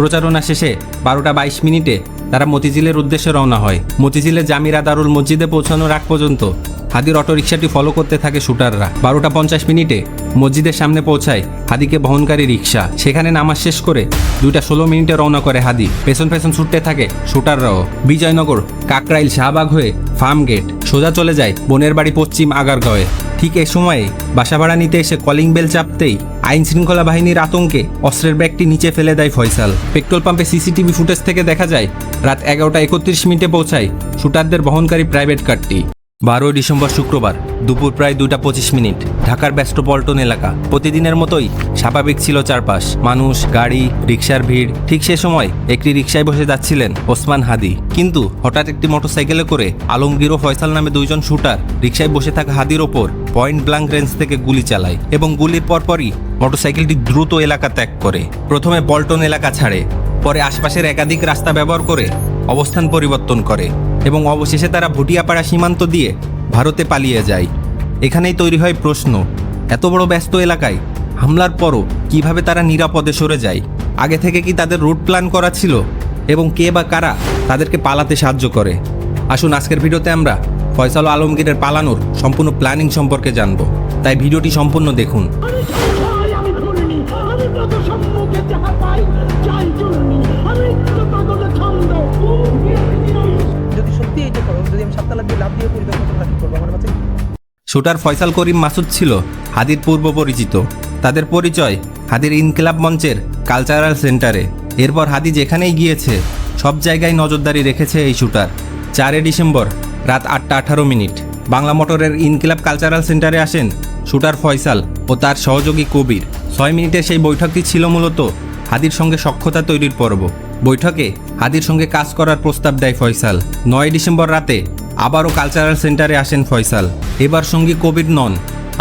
প্রচারণা শেষে 12:22 তারা মতিঝিলের উদ্দেশ্যে রওনা হয়। মতিঝিলে জামিরা দারুল মসজিদে পৌঁছানোর আগ পর্যন্ত হাদির অটোরিকশাটি ফলো করতে থাকে শুটাররা। 12:50 মসজিদের সামনে পৌঁছায় হাদিকে বহনকারী রিক্সা। সেখানে নামাজ শেষ করে 2:16 রওনা করে হাদি। পেছন পেছন ছুটতে থাকে শুটাররাও। বিজয়নগর, কাকরাইল, শাহবাগ হয়ে ফার্ম গেট সোজা চলে যায় বোনের বাড়ি পশ্চিম আগারগাঁওয়ে। ঠিক এই সময়ে বাসা ভাড়া নিতে এসে কলিং বেল চাপতেই আইন শৃঙ্খলা বাহিনীর আতঙ্কে অস্ত্রের ব্যাগটি নিচে ফেলে দেয় ফয়সাল। পেট্রোল পাম্পে সিসিটিভি ফুটেজ থেকে দেখা যায় রাত 11:31 পৌঁছায় শুটারদের বহনকারী প্রাইভেট কারটি। 12 ডিসেম্বর শুক্রবার দুপুর প্রায় 2:25। ঢাকার ব্যস্ত পল্টন এলাকা। প্রতিদিনের মতোই স্বাভাবিক ছিল চারপাশ, মানুষ, গাড়ি, রিকশার ভিড়। ঠিক সে সময় একটি রিকশায় বসে যাচ্ছিলেন ওসমান হাদি। কিন্তু হঠাৎ একটি মোটরসাইকেলে করে আলমগীর ও ফয়সাল নামে দুইজন শুটার রিকশায় বসে থাকা হাদির ওপর পয়েন্ট ব্ল্যাঙ্ক রেঞ্জ থেকে গুলি চালায় এবং গুলির পরপরই মোটরসাইকেলটি দ্রুত এলাকা ত্যাগ করে। প্রথমে পল্টন এলাকা ছাড়ে, পরে আশপাশের একাধিক রাস্তা ব্যবহার করে অবস্থান পরিবর্তন করে এবং অবশেষে তারা ভুটিয়াপাড়া সীমান্ত দিয়ে ভারতে পালিয়ে যায়। এখানেই তৈরি হয় প্রশ্ন, এত বড় ব্যস্ত এলাকায় হামলার পরও কিভাবে তারা নিরাপদে সরে যায়? আগে থেকে কি তাদের রুট প্ল্যান করা ছিল এবং কে বা কারা তাদেরকে পালাতে সাহায্য করে? আসুন আজকের ভিডিওতে আমরা ফয়সাল ও আলমগীরের পালানোর সম্পূর্ণ প্ল্যানিং সম্পর্কে জানব। তাই ভিডিওটি সম্পূর্ণ দেখুন। শুটার ফয়সাল করিম মাসুদ ছিল হাদির পূর্ব পরিচিত। তাদের পরিচয় হাদির ইনকিলাব মঞ্চের কালচারাল সেন্টারে। এরপর হাদি যেখানেই গিয়েছে সব জায়গায় নজরদারি রেখেছে এই শুটার। 4 ডিসেম্বর রাত 8:18 বাংলা মোটরের ইনকিলাব কালচারাল সেন্টারে আসেন শুটার ফয়সাল ও তার সহযোগী কবির। 6 মিনিটের সেই বৈঠকটি ছিল মূলত হাদির সঙ্গে সখ্যতা তৈরির পর্ব। বৈঠকে হাদির সঙ্গে কাজ করার প্রস্তাব দেয় ফয়সাল। 9 ডিসেম্বর রাতে আবারও কালচারাল সেন্টারে আসেন ফয়সাল। এবার সঙ্গী কবির নন,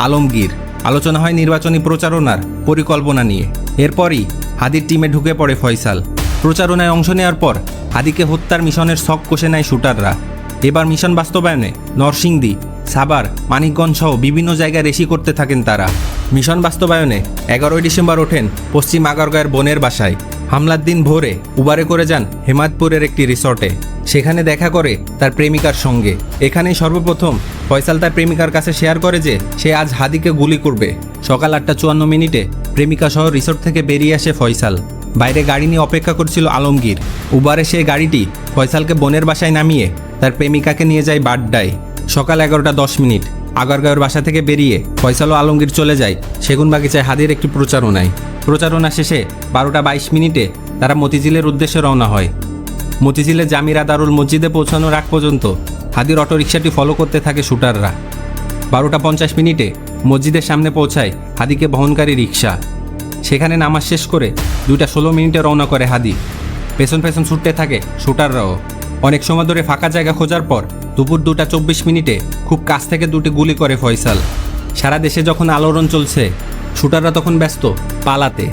আলমগীর। আলোচনা হয় নির্বাচনী প্রচারণার পরিকল্পনা নিয়ে। এরপরই হাদির টিমে ঢুকে পড়ে ফয়সাল। প্রচারণায় অংশ নেওয়ার পর হাদিকে হত্যার মিশনের ছক কষে নেয় শুটাররা। এবার মিশন বাস্তবায়নে নরসিংদী, সাভার, মানিকগঞ্জ সহ বিভিন্ন জায়গায় রেসি করতে থাকেন তারা। মিশন বাস্তবায়নে 11 ডিসেম্বর ওঠেন পশ্চিম আগারগাঁওয়ের বোনের বাসায়। হামলার দিন ভোরে উবারে করে যান হেমায়তপুরের একটি রিসর্টে। সেখানে দেখা করে তার প্রেমিকার সঙ্গে। এখানেই সর্বপ্রথম ফয়সাল তার প্রেমিকার কাছে শেয়ার করে যে সে আজ হাদিকে গুলি করবে। সকাল 8:54 প্রেমিকা সহ রিসর্ট থেকে বেরিয়ে আসে ফয়সাল। বাইরে গাড়ি নিয়ে অপেক্ষা করছিল আলমগীর। উবারে সেই গাড়িটি ফয়সালকে বোনের বাসায় নামিয়ে তার প্রেমিকাকে নিয়ে যায় বাড্ডায়। সকাল 11:10 আগারগাঁওয়ের বাসা থেকে বেরিয়ে ফয়সাল ও আলমগীর চলে যায় সেগুনবাগিচায় হাদির একটি প্রচারণায়। প্রচারণা শেষে 12:22 তারা মতিঝিলের উদ্দেশ্যে রওনা হয়। মতিঝিলে জামিরা দারুল মসজিদে পৌঁছানোর আগ পর্যন্ত হাদির অটোরিকশাটি ফলো করতে থাকে শুটাররা। 12:50 মসজিদের সামনে পৌঁছায় হাদিকে বহনকারী রিক্সা। সেখানে নামাজ শেষ করে 2:16 রওনা করে হাদি। পেছন পেছন ছুটতে থাকে শুটাররাও। অনেক সময় ধরে ফাঁকা জায়গা খোঁজার পর দুপুর 2:24 খুব কাছ থেকে দুটি গুলি করে ফয়সাল। সারা দেশে যখন আলোড়ন চলছে, শুটাররা তখন ব্যস্ত পালাতে।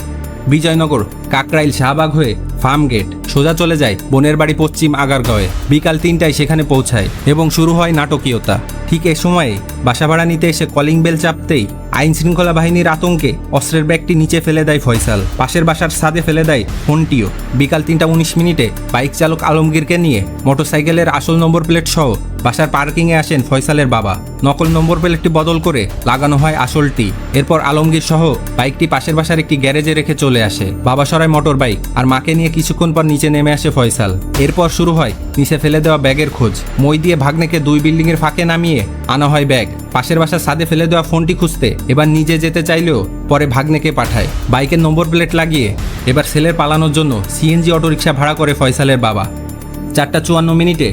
বিজয়নগর, কাকরাইল, শাহবাগ হয়ে ফার্ম গেট সোজা চলে যায় বোনের বাড়ি পশ্চিম আগারগাঁওয়ে। বিকাল 3টায় সেখানে পৌঁছায় এবং শুরু হয় নাটকীয়তা। ঠিক এ সময়ে বাসা ভাড়া নিতে এসে কলিং বেল চাপতেই আইন শৃঙ্খলা বাহিনীর আতঙ্কে অস্ত্রের ব্যাগটি নিচে ফেলে দেয় ফয়সাল। পাশের বাসার ছাদে ফেলে দেয় ফোনটিও। বিকাল 3:19 বাইক চালক আলমগীরকে নিয়ে মোটরসাইকেলের আসল নম্বর প্লেট সহ বাসার পার্কিংয়ে আসেন ফয়সালের বাবা। নকল নম্বর প্লেটটি বদল করে লাগানো হয় আসলটি। এরপর আলমগীর সহ বাইকটি পাশের বাসার একটি গ্যারেজে রেখে চলে আসে। বাবা সরায় মোটর বাইক আর মাকে নিয়ে কিছুক্ষণ পর নিচে নেমে আসে ফয়সাল। এরপর শুরু হয় নিচে ফেলে দেওয়া ব্যাগের খোঁজ। মই দিয়ে ভাগ্নেকে 2 বিল্ডিংয়ের ফাঁকে নামিয়ে আনা হয় ব্যাগ। পাশের বাসার ছাদে ফেলে দেওয়া ফোনটি খুঁজতে এবার নিজে যেতে চাইলেও পরে ভাগ্নেকে পাঠায়। বাইকের নম্বর প্লেট লাগিয়ে এবার ছেলের পালানোর জন্য সিএনজি অটোরিকশা ভাড়া করে ফয়সালের বাবা। 4:54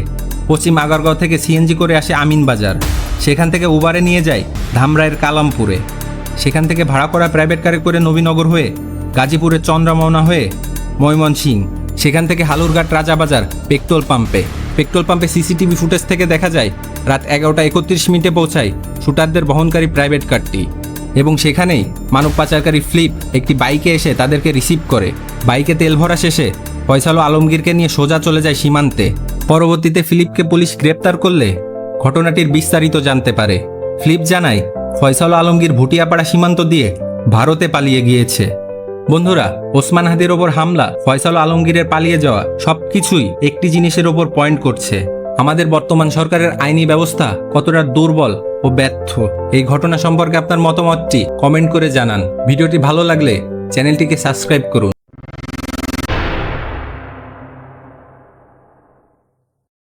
পশ্চিম আগারগাঁও থেকে সিএনজি করে আসে আমিন বাজার। সেখান থেকে উবারে নিয়ে যায় ধামরাইয়ের কালামপুরে। সেখান থেকে ভাড়া করা প্রাইভেট কারে করে নবীনগর হয়ে গাজীপুরের চন্দ্রমোহনা হয়ে ময়মনসিংহ। সেখান থেকে হালুরঘাট রাজাবাজার পেট্রোল পাম্পে সিসিটিভি ফুটেজ থেকে দেখা যায় রাত 11:31 পৌঁছায় শুটারদের বহনকারী প্রাইভেট কারটি এবং সেখানেই মানব পাচারকারী ফ্লিপ একটি বাইকে এসে তাদেরকে রিসিভ করে। বাইকে তেল ভরা শেষে ফয়সাল ও আলমগীরকে নিয়ে সোজা চলে যায় সীমান্তে। পরবর্তীতে ফিলিপকে পুলিশ গ্রেপ্তার করলে ঘটনাটির বিস্তারিত জানতে পারে। ফিলিপ জানায় ফয়সাল ও আলমগীর ভুটিয়াপাড়া সীমান্ত দিয়ে ভারতে পালিয়ে গিয়েছে। বন্ধুরা, ওসমান হাদির ওপর হামলা, ফয়সাল আলমগীরের পালিয়ে যাওয়া সবকিছুই একটি জিনিসের ওপর পয়েন্ট করছে, আমাদের বর্তমান সরকারের আইনি ব্যবস্থা কতটা দুর্বল ও ব্যর্থ। এই ঘটনা সম্পর্কে আপনার মতামতটি কমেন্ট করে জানান। ভিডিওটি ভালো লাগলে চ্যানেলটিকে সাবস্ক্রাইব করুন।